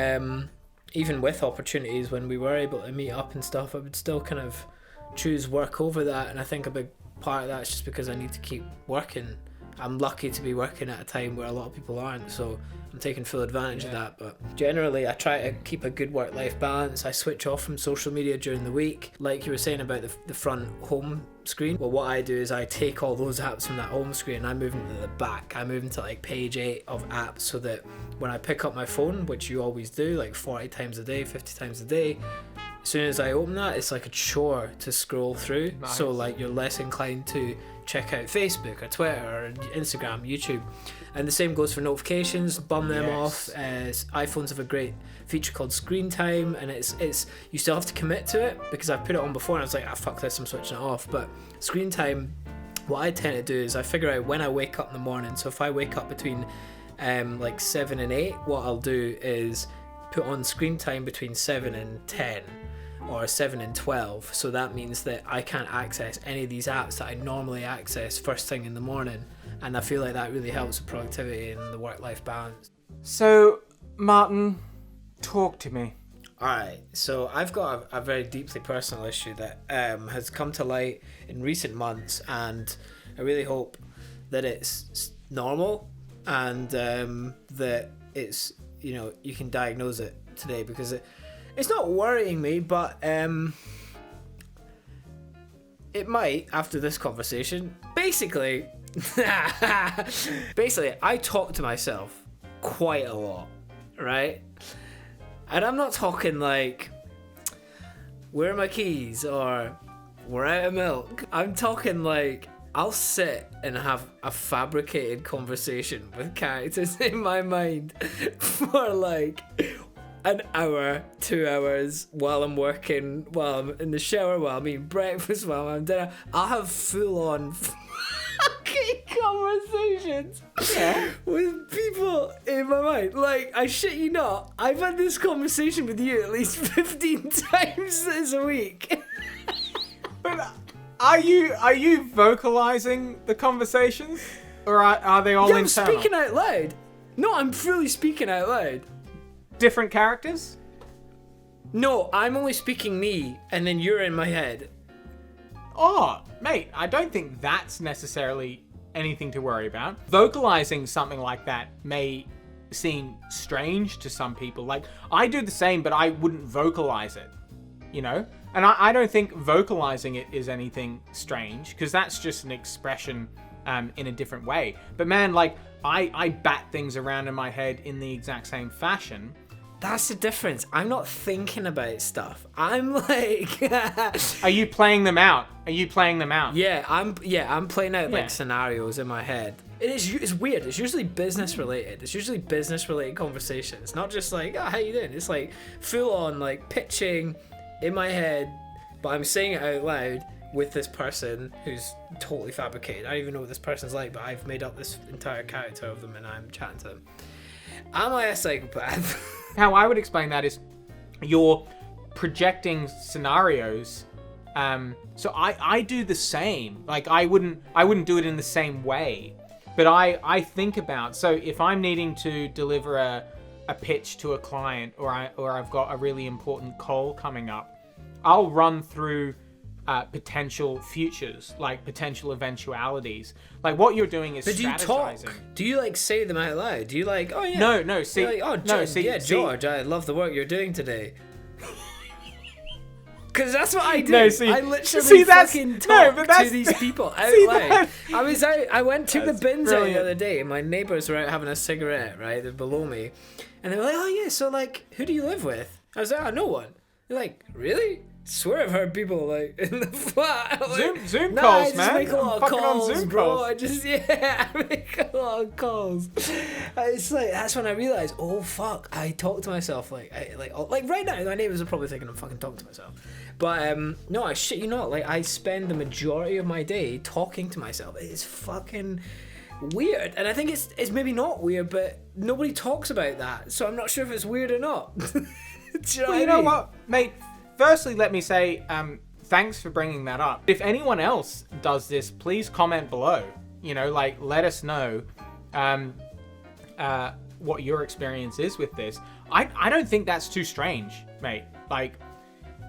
C: even with opportunities when we were able to meet up and stuff, I would still kind of choose work over that. And I think a big part of that is just because I need to keep working. I'm lucky to be working at a time where a lot of people aren't, so I'm taking full advantage of that. But generally I try to keep a good work-life balance. I switch off from social media during the week. Like you were saying about the front home screen, well, what I do is I take all those apps from that home screen and I move them to the back. I move them to like page 8 of apps, so that when I pick up my phone, which you always do like 40 times a day, 50 times a day, as soon as I open that, it's like a chore to scroll through. Nice. So like you're less inclined to check out Facebook or Twitter or Instagram, YouTube. And the same goes for notifications. Bum them off. iPhones have a great feature called screen time, and it's you still have to commit to it, because I've put it on before and I was like, fuck this, I'm switching it off. But screen time, what I tend to do is I figure out when I wake up in the morning. So if I wake up between like 7 and 8, what I'll do is put on screen time between 7 and 10 or 7 and 12. So that means that I can't access any of these apps that I normally access first thing in the morning. And I feel like that really helps with productivity and the work-life balance.
B: So, Martin, talk to me.
C: Alright, so I've got a very deeply personal issue that has come to light in recent months, and I really hope that it's normal and that it's, you can diagnose it today, because it's not worrying me, but it might after this conversation. Basically, I talk to myself quite a lot, right? And I'm not talking like, where are my keys, or we're out of milk. I'm talking like, I'll sit and have a fabricated conversation with characters in my mind for like an hour, 2 hours while I'm working, while I'm in the shower, while I'm eating breakfast, while I'm dinner. I'll have full-on fucking conversations with people in my mind. Like, I shit you not, I've had this conversation with you at least 15 times this week.
B: But are you vocalizing the conversations, or are they all internal?
C: I'm speaking out loud. No, I'm fully speaking out loud.
B: Different characters?
C: No, I'm only speaking me, and then you're in my head.
B: Oh, mate, I don't think that's necessarily anything to worry about. Vocalizing something like that may seem strange to some people. Like, I do the same, but I wouldn't vocalize it, you know? And I don't think vocalizing it is anything strange, because that's just an expression in a different way. But man, like, I bat things around in my head in the exact same fashion.
C: That's the difference. I'm not thinking about stuff. I'm like...
B: Are you playing them out?
C: Yeah, I'm playing out like scenarios in my head. It's weird. It's usually business related. It's usually business related conversations. It's not just like, oh, how you doing? It's like full on like pitching in my head, but I'm saying it out loud with this person who's totally fabricated. I don't even know what this person's like, but I've made up this entire character of them and I'm chatting to them. Am I a psychopath?
B: How I would explain that is you're projecting scenarios. So I do the same. Like, I wouldn't do it in the same way, but I think about, so if I'm needing to deliver a pitch to a client, or I've got a really important call coming up, I'll run through potential futures, like potential eventualities. Like, what you're doing is strategizing.
C: But do you talk? Do you like say them out loud? Do you like, oh yeah?
B: No. See,
C: like, oh,
B: no. See,
C: yeah,
B: see,
C: George, I love the work you're doing today. Because that's what I do.
B: No, see,
C: I literally fucking talk to these people out loud. I was out. I took the bins out the other day, and my neighbours were out having a cigarette. Right, they're below me, and they were like, "Oh yeah, so like, who do you live with?" I was like, "Oh, no one." They're like, "Really?" I swear I've heard people like in the flat. Like,
B: Zoom calls, man.
C: I make a lot of calls,
B: on Zoom
C: bro.
B: calls.
C: I make a lot of calls. It's like, that's when I realised, oh fuck, I talk to myself like right now. My neighbours are probably thinking I'm fucking talking to myself. But no, I shit you not. Like, I spend the majority of my day talking to myself. It's fucking weird, and I think it's maybe not weird, but nobody talks about that, so I'm not sure if it's weird or not.
B: You know what, mate? Firstly, let me say thanks for bringing that up. If anyone else does this, please comment below. You know, like, let us know what your experience is with this. I don't think that's too strange, mate. Like,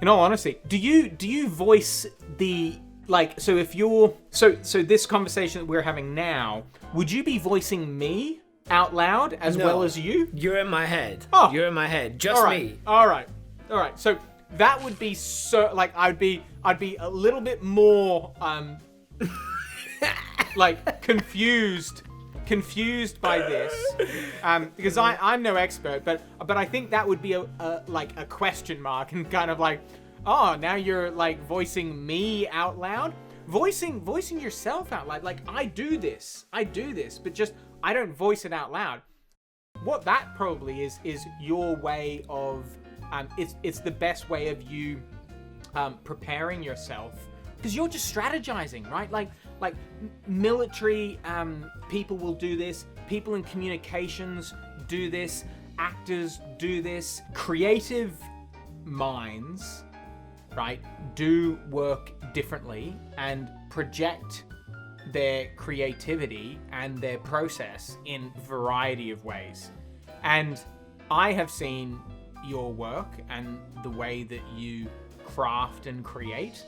B: in all honesty, do you voice the, like, so if you're so this conversation that we're having now, would you be voicing me out loud as well as you?
C: You're in my head.
B: Oh,
C: you're in my head. Just me.
B: All right. So that would be so, like, I'd be a little bit more like confused by this, because I'm no expert, but I think that would be a question mark, and kind of like, oh, now you're like voicing me out loud, voicing yourself out loud. Like, I do this, but just I don't voice it out loud. What that probably is your way of it's the best way of you preparing yourself, because you're just strategizing, right? Like military people will do this, people in communications do this, actors do this, creative minds, right, do work differently and project their creativity and their process in a variety of ways. And I have seen your work and the way that you craft and create,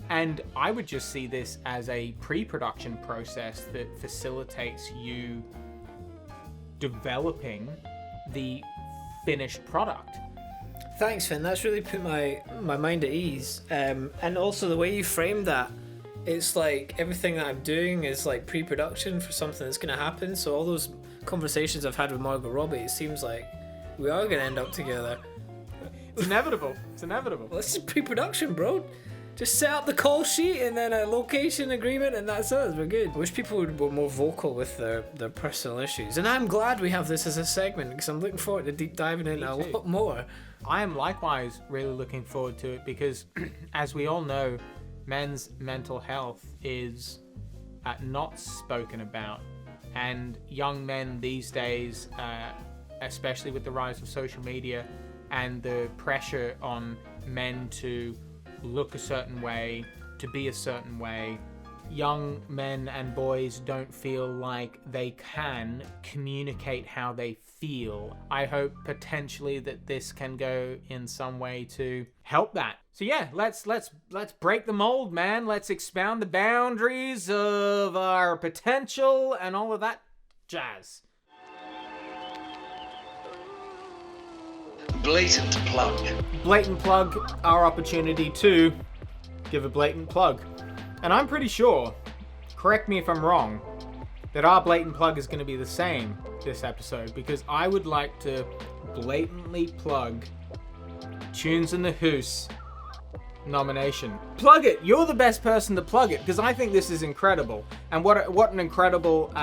B: and I would just see this as a pre-production process that facilitates you developing the finished product.
C: Thanks, Finn. That's really put my mind at ease. And also the way you framed that, it's like everything that I'm doing is like pre-production for something that's going to happen. So all those conversations I've had with Margot Robbie, it seems like we are going to end up together.
B: It's inevitable.
C: Well, this is pre-production, bro. Just set up the call sheet and then a location agreement, and that's us. We're good. I wish people were more vocal with their personal issues. And I'm glad we have this as a segment, because I'm looking forward to deep diving into a lot more.
B: I am likewise really looking forward to it because, as we all know, men's mental health is not spoken about. And young men these days, especially with the rise of social media and the pressure on men to look a certain way, to be a certain way, young men and boys don't feel like they can communicate how they feel. I hope potentially that this can go in some way to help that. So yeah, let's break the mold, man. Let's expound the boundaries of our potential and all of that jazz.
A: Blatant plug.
B: Blatant plug, our opportunity to give a blatant plug. And I'm pretty sure, correct me if I'm wrong, that our blatant plug is going to be the same this episode, because I would like to blatantly plug Tunes in the Hoose nomination. Plug it! You're the best person to plug it, because I think this is incredible. And what an incredible,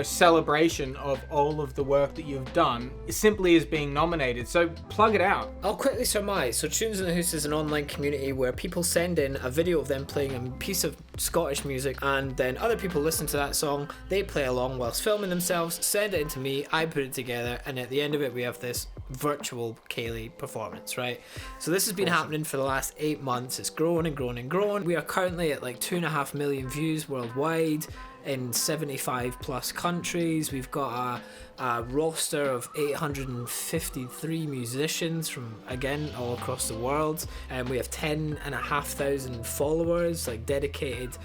B: celebration of all of the work that you've done simply as being nominated. So plug it out.
C: I'll quickly surmise. So Tunes in the Hoose is an online community where people send in a video of them playing a piece of Scottish music, and then other people listen to that song, they play along whilst filming themselves, send it in to me, I put it together, and at the end of it we have this virtual Kaylee performance, right? So this has been happening for the last 8 months. It's grown and grown and grown. We are currently at like 2.5 million views worldwide in 75 plus countries. We've got a roster of 853 musicians from, again, all across the world, and we have 10,500 followers, like dedicated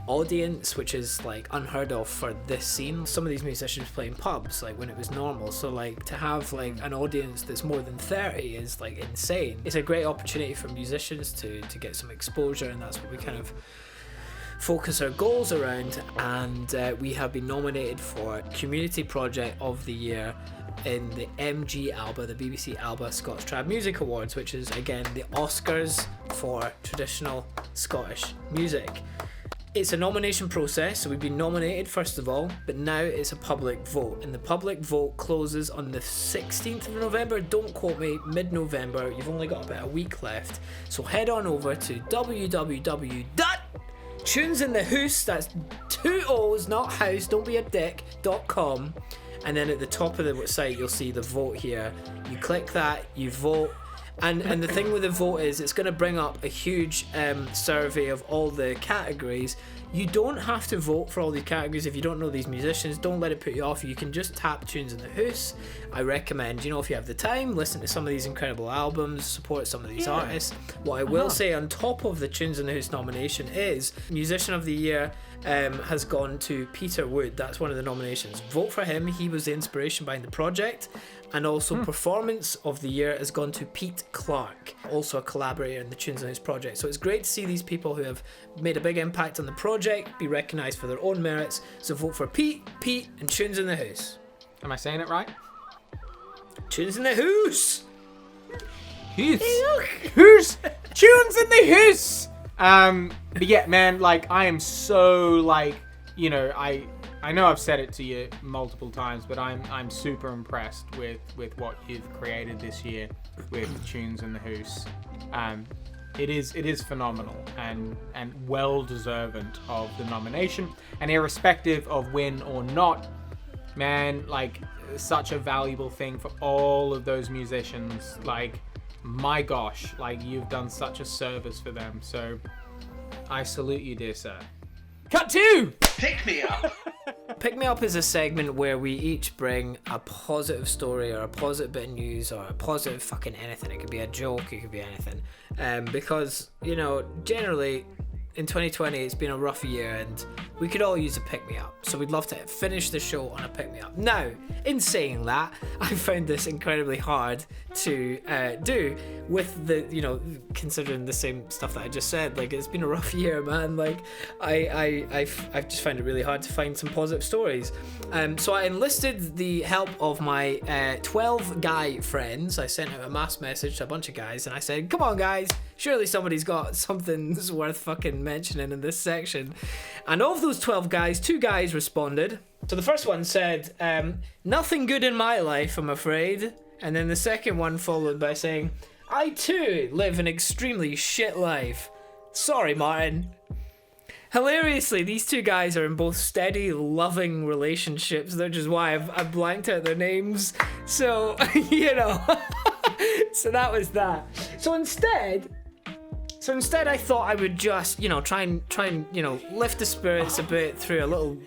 C: audience, which is like unheard of for this scene. Some of these musicians play in pubs like when it was normal, so like to have like an audience that's more than 30 is like insane. It's a great opportunity for musicians to get some exposure, and that's what we kind of focus our goals around. And we have been nominated for Community Project of the Year in the MG ALBA, the BBC ALBA Scots Trad Music Awards, which is again the Oscars for traditional Scottish music. It's a nomination process, so we've been nominated first of all, but now it's a public vote, and the public vote closes on the 16th of November, don't quote me, mid-November. You've only got about a week left, so head on over to www.tunesinthehoose, that's 2 O's, not house, don't be a dick, .com, and then at the top of the site you'll see the vote here. You click that, you vote. And the thing with the vote is it's going to bring up a huge survey of all the categories. You don't have to vote for all these categories if you don't know these musicians. Don't let it put you off. You can just tap Tunes in the Hoose. I recommend, if you have the time, listen to some of these incredible albums, support some of these artists. What I will say on top of the Tunes in the Hoose nomination is Musician of the Year has gone to Peter Wood. That's one of the nominations. Vote for him. He was the inspiration behind the project. And also Performance of the Year has gone to Pete Clark, also a collaborator in the Tunes in the Hoose project. So it's great to see these people who have made a big impact on the project be recognised for their own merits. So vote for Pete, and Tunes in the Hoose.
B: Am I saying it right?
C: Tunes in the Hoose!
B: Hoose! Hoose! Tunes in the Hoose! But yeah, man, like, I am so, I know I've said it to you multiple times, but I'm super impressed with what you've created this year with Tunes in the Hoose. It is phenomenal and well deserving of the nomination, and irrespective of win or not, man, like, such a valuable thing for all of those musicians. Like, my gosh, like, you've done such a service for them. So I salute you, dear sir. Cut 2!
A: Pick me up.
C: Pick Me Up is a segment where we each bring a positive story or a positive bit of news or a positive fucking anything. It could be a joke, it could be anything. Because, generally, in 2020 it's been a rough year and we could all use a pick-me-up. So we'd love to finish the show on a pick-me-up. Now, in saying that, I found this incredibly hard to do with the, you know, considering the same stuff that I just said. Like, it's been a rough year, man. Like, I've just found it really hard to find some positive stories. So I enlisted the help of my 12 guy friends. I sent out a mass message to a bunch of guys and I said, come on guys, surely somebody's got something that's worth fucking mentioning in this section. And of those 12 guys, 2 guys responded. So the first one said, nothing good in my life, I'm afraid. And then the second one followed by saying, I too live an extremely shit life. Sorry, Martin. Hilariously, these 2 guys are in both steady, loving relationships, which is why I've blanked out their names. So, you know, so that was that. So instead, I thought I would just, you know, try and, you know, lift the spirits a bit through a little,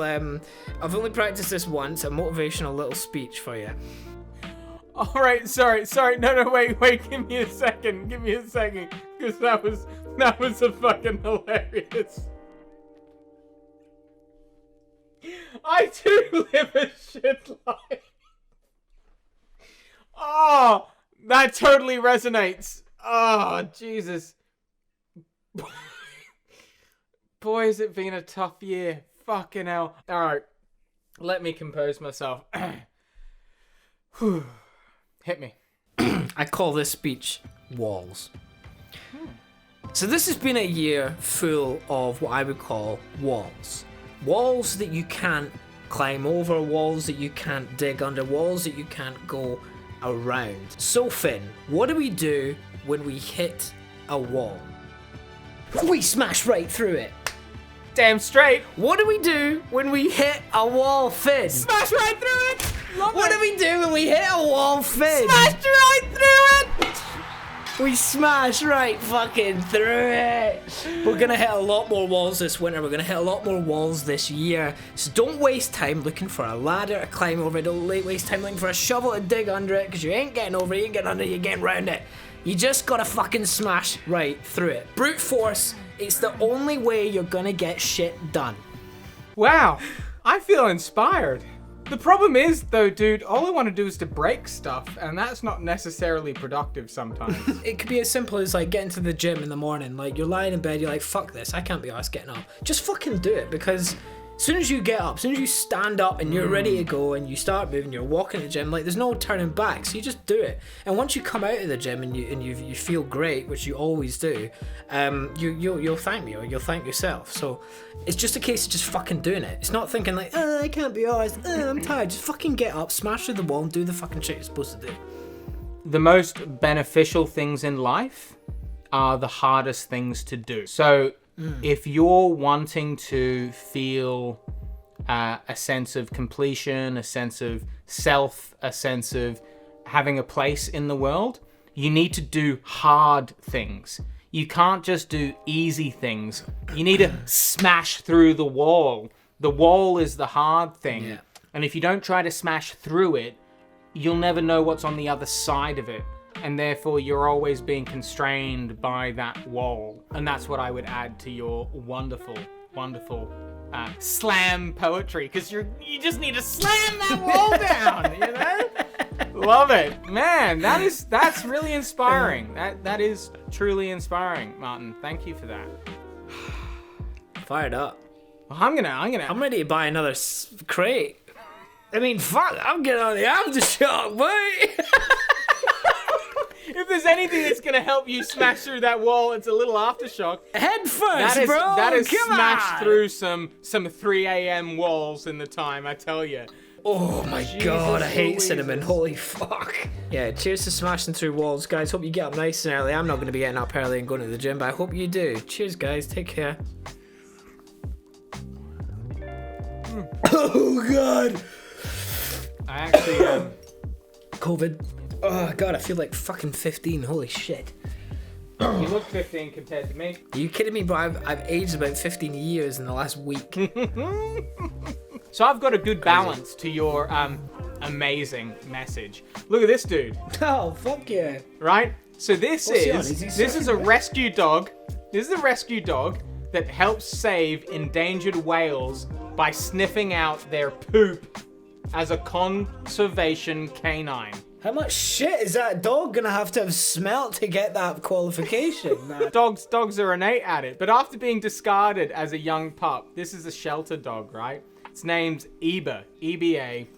C: I've only practiced this once, a motivational little speech for you.
B: All right, sorry. No, wait, give me a second, because that was a fucking hilarious. I too live a shit life. Oh, that totally resonates. Oh, Jesus. Boy, has it been a tough year. Fucking hell. All right, let me compose myself. Hit me.
C: I call this speech walls. So this has been a year full of what I would call walls. Walls that you can't climb over, walls that you can't dig under, walls that you can't go around. So Finn, what do we do when we hit a wall? We smash right through it.
B: Damn straight.
C: What do we do when we hit a wall, Finn?
B: Smash right through it.
C: What do we do when we hit a wall, Finn?
B: Smash right through it.
C: We smash right fucking through it. We're gonna hit a lot more walls this winter. We're gonna hit a lot more walls this year. So don't waste time looking for a ladder to climb over. Don't waste time looking for a shovel to dig under it, because you ain't getting over it, you ain't getting under it, you're getting round it. You just gotta fucking smash right through it. Brute force, it's the only way you're gonna get shit done.
B: Wow, I feel inspired. The problem is, though, dude, all I want to do is to break stuff, and that's not necessarily productive sometimes.
C: It could be as simple as, like, getting to the gym in the morning. Like, you're lying in bed, you're like, fuck this, I can't be arsed getting up. Just fucking do it, because as soon as you get up, as soon as you stand up and you're ready to go and you start moving, you're walking to the gym, like, there's no turning back, so you just do it. And once you come out of the gym and you feel great, which you always do, you'll thank me, or you'll thank yourself. So it's just a case of just fucking doing it. It's not thinking like, I can't be arsed, I'm tired. Just fucking get up, smash through the wall, and do the fucking shit you're supposed to do.
B: The most beneficial things in life are the hardest things to do. So if you're wanting to feel a sense of completion, a sense of self, a sense of having a place in the world, you need to do hard things. You can't just do easy things. You need to smash through the wall. The wall is the hard thing. Yeah. And if you don't try to smash through it, you'll never know what's on the other side of it. And therefore you're always being constrained by that wall. And that's what I would add to your wonderful slam poetry, because you just need to slam that wall down, you know? Love it, man. That's really inspiring. That is truly inspiring, Martin. Thank you for that.
C: Fired up.
B: Well, I'm
C: ready to buy another crate. I mean, fuck, I'm getting on the aftershock, boy.
B: If there's anything that's gonna help you smash through that wall, it's a little aftershock.
C: Head first, bro.
B: That is smashed through some 3 a.m. walls in the time, I tell you.
C: Oh my God, I hate cinnamon. Holy fuck. Yeah, cheers to smashing through walls, guys. Hope you get up nice and early. I'm not gonna be getting up early and going to the gym, but I hope you do. Cheers, guys. Take care. Oh God.
B: I actually
C: COVID. Oh God, I feel like fucking 15. Holy shit.
B: You look 15 compared to me.
C: Are you kidding me, bro? I've aged about 15 years in the last week.
B: So I've got a good balance to your amazing message. Look at this dude.
C: Oh, fuck yeah.
B: Right? So this is a rescue dog. This is a rescue dog that helps save endangered whales by sniffing out their poop as a conservation canine.
C: How much shit is that dog gonna have to have smelt to get that qualification, man?
B: Dogs are innate at it, but after being discarded as a young pup, this is a shelter dog, right? Its name's EBA, EBA,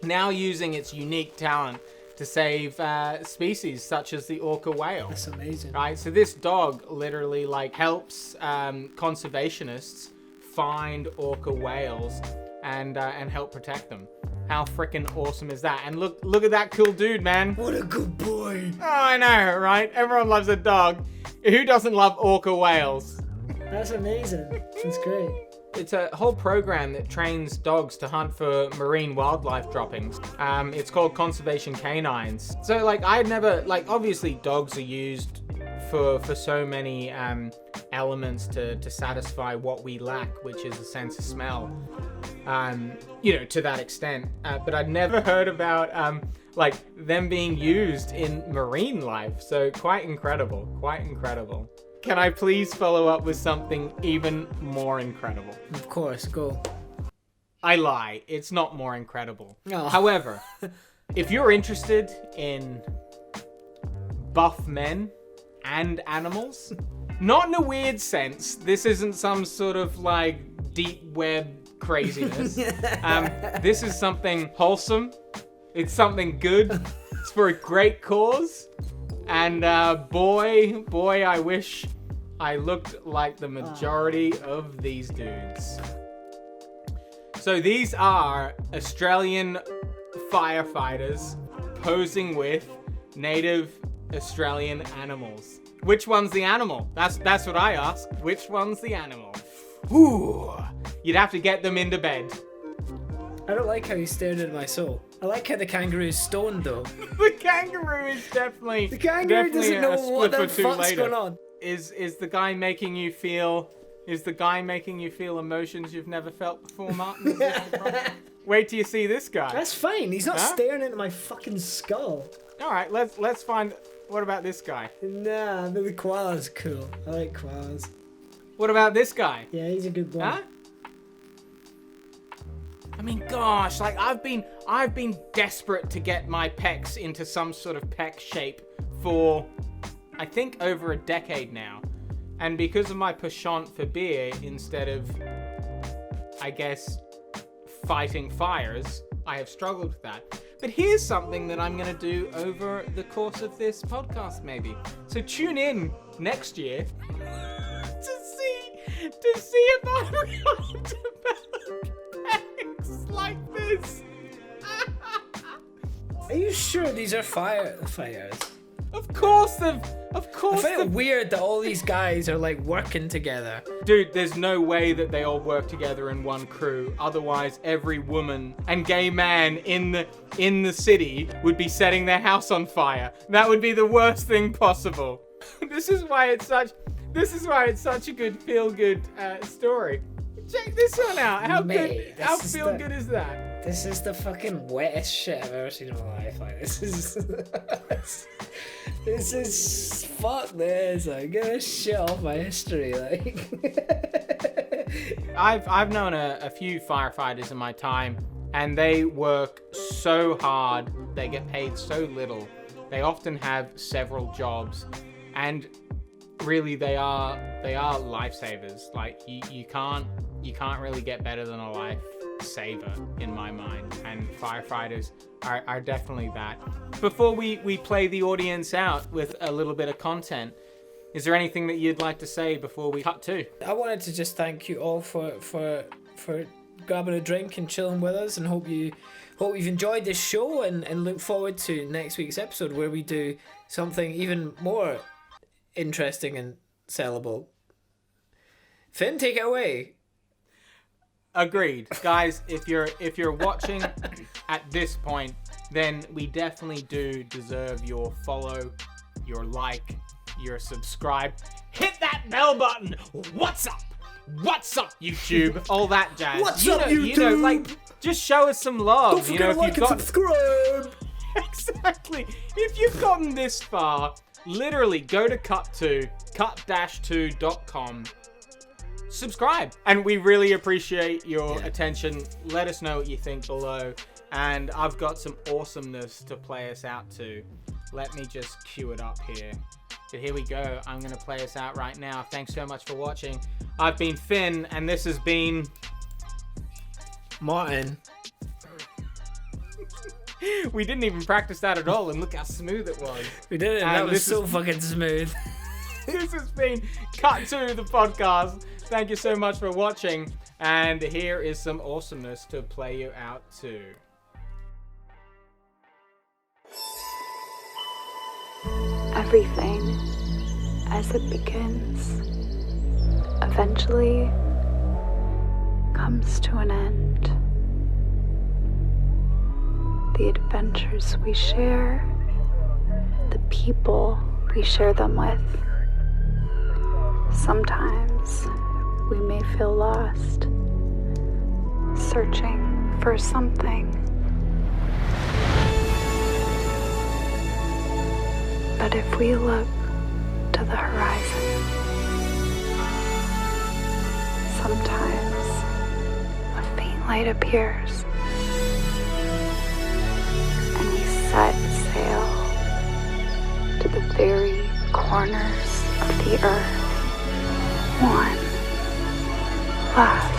B: now using its unique talent to save species such as the orca whale.
C: That's amazing.
B: Right, so this dog literally like helps conservationists find orca whales and help protect them. How freaking awesome is that? And look at that cool dude, man.
C: What a good boy.
B: Oh, I know, right? Everyone loves a dog. Who doesn't love orca whales?
C: That's amazing. That's great.
B: It's a whole program that trains dogs to hunt for marine wildlife droppings. It's called Conservation Canines. So, like, I had never, like, obviously dogs are used for so many elements to satisfy what we lack, which is a sense of smell. You know, to that extent. But I'd never heard about, like, them being used in marine life. So, quite incredible. Quite incredible. Can I please follow up with something even more incredible?
C: Of course, go.
B: I lie. It's not more incredible.
C: Oh.
B: However, if you're interested in buff men and animals, not in a weird sense, this isn't some sort of like deep web craziness. This is something wholesome. It's something good. It's for a great cause. And boy, I wish I looked like the majority of these dudes. So these are Australian firefighters posing with native Australian animals. Which one's the animal? That's what I ask. Which one's the animal? Ooh, you'd have to get them into bed.
C: I don't like how he stared into my soul. I like how the kangaroo's stoned though.
B: The kangaroo is definitely.
C: The kangaroo doesn't know what the fuck's
B: later.
C: going on.
B: Is the guy making you feel? Is the guy making you feel emotions you've never felt before, Martin? Is this the problem? Wait till you see this guy.
C: That's fine. He's not staring into my fucking skull.
B: All right, let's find. What about this guy?
C: Nah, the koala's cool. I like koalas.
B: What about this guy?
C: Yeah, he's a good boy.
B: Huh? I mean, gosh, like I've been desperate to get my pecs into some sort of pec shape for, I think, over a decade now. And because of my penchant for beer, instead of, I guess, fighting fires, I have struggled with that. But here's something that I'm going to do over the course of this podcast, maybe. So tune in next year to see if I'm going to develop pecs like this.
C: Are you sure these are firefighters?
B: Of course
C: I find it weird that all these guys are like working together.
B: Dude, there's no way that they all work together in one crew. Otherwise, every woman and gay man in the city would be setting their house on fire. That would be the worst thing possible. This is why it's such a good feel-good story. Check this one out. How feel-good is that?
C: This is the fucking wettest shit I've ever seen in my life. Like, this is fuck this. Like, get this shit off my history. Like,
B: I've known a few firefighters in my time, and they work so hard. They get paid so little. They often have several jobs, and really they are lifesavers. Like you can't really get better than a lifesaver in my mind, and firefighters are definitely that. Before we play the audience out with a little bit of content, is there anything that you'd like to say before we cut to?
C: I wanted to just thank you all for grabbing a drink and chilling with us, and hope you've enjoyed this show, and look forward to next week's episode where we do something even more interesting and sellable. Finn, take it away.
B: Agreed. Guys, if you're watching at this point, then we definitely do deserve your follow, your like, your subscribe. Hit that bell button. What's up? What's up, YouTube? All that jazz.
C: What's up, YouTube?
B: You know, like, just show us some love.
C: Don't forget to like and subscribe.
B: Exactly. If you've gotten this far, literally go to cut-2.com. subscribe. And we really appreciate your attention. Let us know what you think below. And I've got some awesomeness to play us out to. Let me just cue it up here. But here we go. I'm going to play us out right now. Thanks so much for watching. I've been Finn, and this has been...
C: Martin.
B: We didn't even practice that at all, and look how smooth it was.
C: We did it, and that was so fucking smooth.
B: This has been Cut to the podcast. Thank you so much for watching, and here is some awesomeness to play you out to.
G: Everything, as it begins, eventually comes to an end. The adventures we share, the people we share them with. Sometimes we may feel lost, searching for something. But if we look to the horizon, sometimes a faint light appears. Set sail to the very corners of the earth. One last